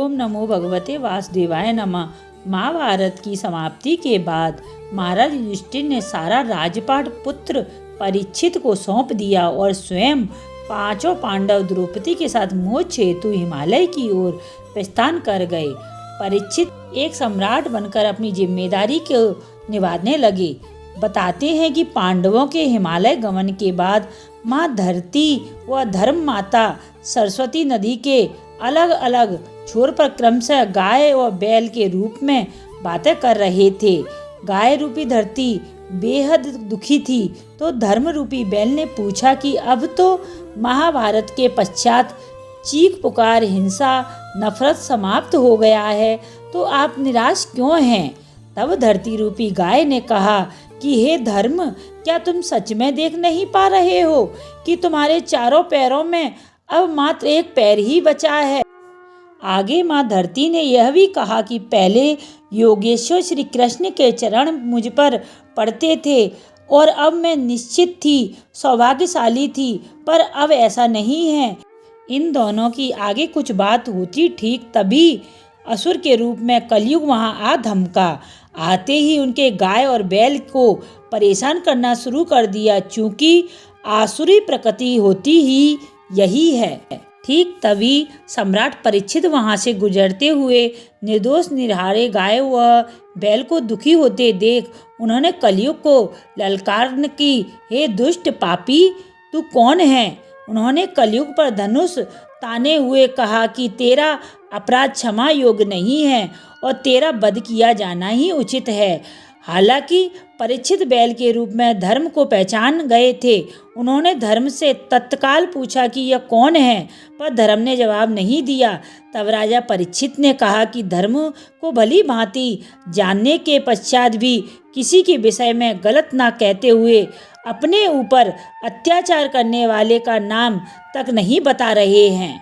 ओम नमो भगवते वासुदेवाय नमः। महाभारत की समाप्ति के बाद महाराज युधिष्ठिर ने सारा राजपाट पुत्र परीक्षित को सौंप दिया और स्वयं पांचों पांडव द्रौपदी के साथ मोक्ष हेतु हिमालय की ओर प्रस्थान कर गए। परीक्षित एक सम्राट बनकर अपनी जिम्मेदारी को निभाने लगे। बताते हैं कि पांडवों के हिमालय गमन के बाद माँ धरती व धर्म माता सरस्वती नदी के अलग अलग छोर पर क्रमशः गाय व बैल के रूप में बातें कर रहे थे। गाय रूपी धरती बेहद दुखी थी तो धर्म रूपी बैल ने पूछा कि अब तो महाभारत के पश्चात चीख पुकार हिंसा नफरत समाप्त हो गया है, तो आप निराश क्यों हैं? तब धरती रूपी गाय ने कहा कि हे धर्म, क्या तुम सच में देख नहीं पा रहे हो कि तुम्हारे चारों पैरों में अब मात्र एक पैर ही बचा है। आगे माँ धरती ने यह भी कहा कि पहले योगेश्वर श्री कृष्ण के चरण मुझ पर पड़ते थे और अब मैं निश्चित थी, सौभाग्यशाली थी, पर अब ऐसा नहीं है। इन दोनों की आगे कुछ बात होती, ठीक तभी असुर के रूप में कलयुग वहां आ धमका। आते ही उनके गाय और बैल को परेशान करना शुरू कर दिया, चूंकि आसुरी प्रकृति होती ही यही है। ठीक तभी सम्राट परीक्षित वहां से गुजरते हुए निर्दोष निरहारे गाय व बैल को दुखी होते देख उन्होंने कलयुग को ललकार की, हे दुष्ट पापी, तू कौन है? उन्होंने कलयुग पर धनुष ताने हुए कहा कि तेरा अपराध क्षमा योग्य नहीं है और तेरा वध किया जाना ही उचित है। हालांकि परीक्षित बैल के रूप में धर्म को पहचान गए थे। उन्होंने धर्म से तत्काल पूछा कि यह कौन है, पर धर्म ने जवाब नहीं दिया। तब राजा परीक्षित ने कहा कि धर्म को भली भांति जानने के पश्चात भी किसी के विषय में गलत ना कहते हुए अपने ऊपर अत्याचार करने वाले का नाम तक नहीं बता रहे हैं।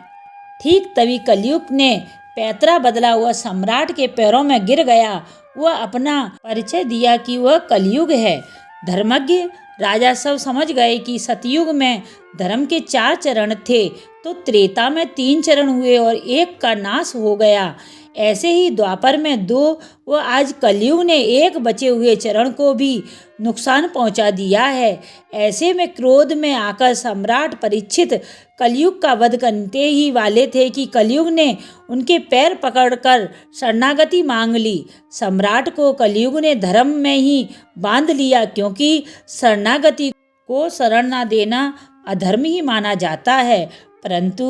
ठीक तभी कलयुग ने पैतरा बदला हुआ सम्राट के पैरों में गिर गया। वह अपना परिचय दिया कि वह कलयुग है। धर्मज्ञ राजा सब समझ गए कि सतयुग में धर्म के 4 चरण थे तो त्रेता में 3 चरण हुए और एक का नाश हो गया। ऐसे ही द्वापर में 2 व आज कलयुग ने एक बचे हुए चरण को भी नुकसान पहुंचा दिया है। ऐसे में क्रोध में आकर सम्राट परीक्षित कलयुग का वध करते ही वाले थे कि कलयुग ने उनके पैर पकड़कर शरणागति मांग ली। सम्राट को कलयुग ने धर्म में ही बांध लिया, क्योंकि शरणागति को शरण न देना अधर्म ही माना जाता है। परंतु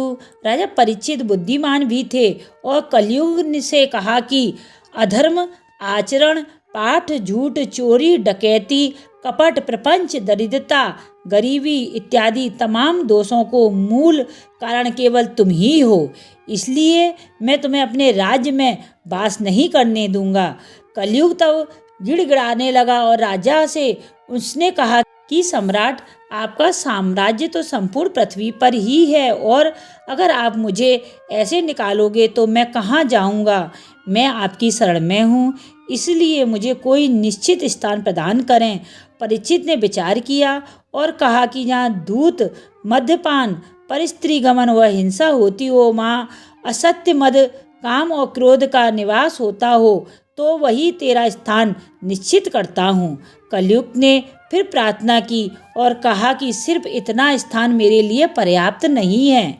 राजा परीक्षित बुद्धिमान भी थे और कलयुग से कहा कि अधर्म आचरण, पाठ, झूठ, चोरी, डकैती, कपट, प्रपंच, दरिद्रता, गरीबी इत्यादि तमाम दोषों को मूल कारण केवल तुम ही हो। इसलिए मैं तुम्हें अपने राज्य में वास नहीं करने दूंगा। कलयुग तब गिड़गिड़ाने लगा और राजा से उसने कहा कि सम्राट, आपका साम्राज्य तो संपूर्ण पृथ्वी पर ही है और अगर आप मुझे ऐसे निकालोगे तो मैं कहाँ जाऊँगा? मैं आपकी शरण में हूँ, इसलिए मुझे कोई निश्चित स्थान प्रदान करें। परीक्षित ने विचार किया और कहा कि जहाँ धूत, मद्यपान, परस्त्री गमन व हिंसा होती हो, वहाँ असत्य, मद, काम और क्रोध का निवास होता हो, तो वही तेरा स्थान निश्चित करता हूँ। कलयुग ने फिर प्रार्थना की और कहा कि सिर्फ इतना स्थान मेरे लिए पर्याप्त नहीं है।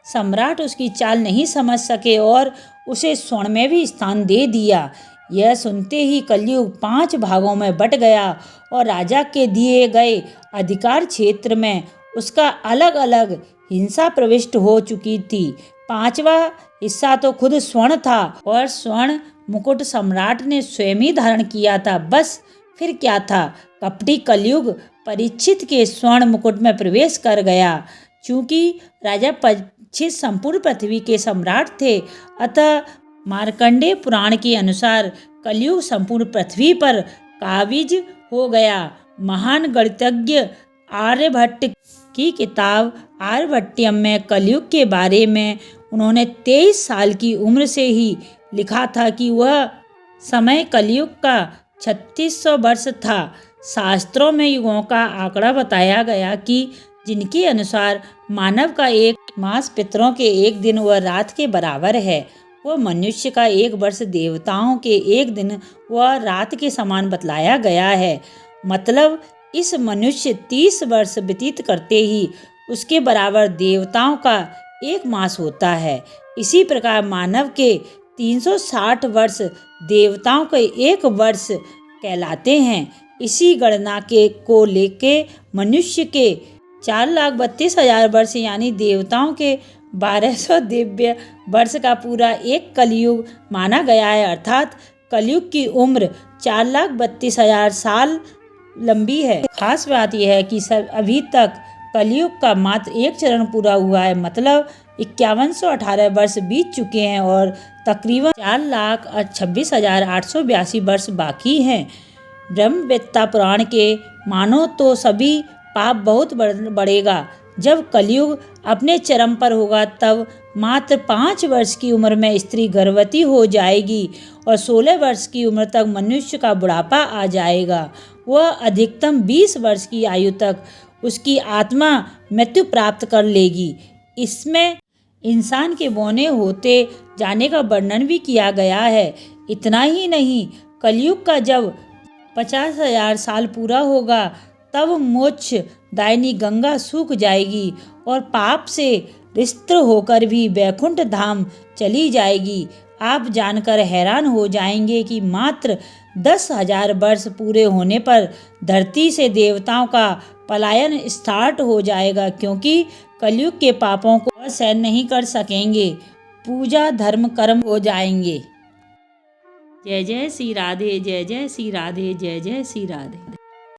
सम्राट उसकी चाल नहीं समझ सके और उसे स्वर्ण में भी स्थान दे दिया। यह सुनते ही कलयुग 5 भागों में बट गया और राजा के दिए गए अधिकार क्षेत्र में उसका अलग अलग हिस्सा प्रविष्ट हो चुकी थी। 5वां हिस्सा तो खुद स्वर्ण था और स्वर्ण मुकुट सम्राट ने स्वयं ही धारण किया था। बस फिर क्या था, कपटी कलयुग परीक्षित के स्वर्ण मुकुट में प्रवेश कर गया। चूंकि राजा परीक्षित संपूर्ण पृथ्वी के सम्राट थे, अतः मार्कंडेय पुराण के अनुसार कलयुग संपूर्ण पृथ्वी पर काबिज हो गया। महान गणितज्ञ आर्यभट्ट की किताब आर्यभट्टियम में कलयुग के बारे में उन्होंने 23 साल की उम्र से ही लिखा था कि वह समय कलयुग का 3600 वर्ष था। शास्त्रों में युगों का आंकड़ा बताया गया कि जिनके अनुसार मानव का एक मास पितरों के एक दिन व रात के बराबर है वह मनुष्य का 1 वर्ष देवताओं के 1 दिन व रात के समान बतलाया गया है। मतलब इस मनुष्य 30 वर्ष व्यतीत करते ही उसके बराबर देवताओं का 1 मास होता है। इसी प्रकार मानव के 360 वर्ष देवताओं के 1 वर्ष कहलाते हैं। इसी गणना को लेके मनुष्य के 4,32,000 वर्ष यानी देवताओं के 1200 दिव्य वर्ष का पूरा एक कलयुग माना गया है। अर्थात कलयुग की उम्र 4,32,000 साल लंबी है। खास बात यह है कि अभी तक कलयुग का मात्र 1 चरण पूरा हुआ है, मतलब 5118 वर्ष बीत चुके हैं और तकरीबन 4,26,882 वर्ष बाकी हैं। ब्रह्मवेत्ता पुराण के मानो तो सभी पाप बहुत बढ़ेगा। जब कलयुग अपने चरम पर होगा तब मात्र 5 वर्ष की उम्र में स्त्री गर्भवती हो जाएगी और 16 वर्ष की उम्र तक मनुष्य का बुढ़ापा आ जाएगा। वह अधिकतम 20 वर्ष की आयु तक उसकी आत्मा मृत्यु प्राप्त कर लेगी। इसमें इंसान के बौने होते जाने का वर्णन भी किया गया है। इतना ही नहीं, कलयुग का जब 50,000 साल पूरा होगा तब मोक्ष दायिनी गंगा सूख जाएगी और पाप से रिक्त होकर भी वैकुंठ धाम चली जाएगी। आप जानकर हैरान हो जाएंगे कि मात्र 10,000 वर्ष पूरे होने पर धरती से देवताओं का पलायन स्टार्ट हो जाएगा, क्योंकि कलयुग के पापों को वह सहन नहीं कर सकेंगे। पूजा धर्म कर्म हो जाएंगे। जय जय श्री राधे, जय जय श्री राधे, जय जय श्री राधे।